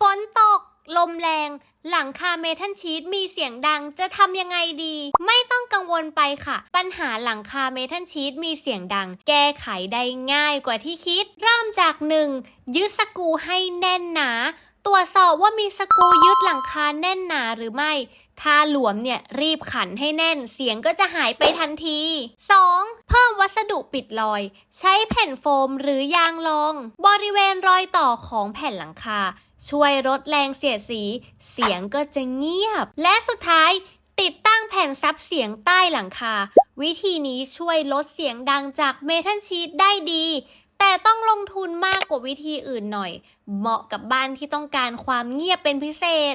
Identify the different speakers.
Speaker 1: ฝนตกลมแรงหลังคาเมทัลชีทมีเสียงดังจะทำยังไงดีไม่ต้องกังวลไปค่ะปัญหาหลังคาเมทัลชีทมีเสียงดังแก้ไขได้ง่ายกว่าที่คิดเริ่มจาก 1. ยึดสกรูให้แน่นหนาตรวจสอบว่ามีสกรูยึดหลังคาแน่นหนาหรือไม่ถ้าหลวมเนี่ยรีบขันให้แน่นเสียงก็จะหายไปทันที 2. เพิ่มวัสดุปิดรอยใช้แผ่นโฟมหรือยางรองบริเวณรอยต่อของแผ่นหลังคาช่วยลดแรงเสียดสีเสียงก็จะเงียบและสุดท้ายติดตั้งแผ่นซับเสียงใต้หลังคาวิธีนี้ช่วยลดเสียงดังจากเมทัลชีทได้ดีแต่ต้องลงทุนมากกว่าวิธีอื่นหน่อยเหมาะกับบ้านที่ต้องการความเงียบเป็นพิเศษ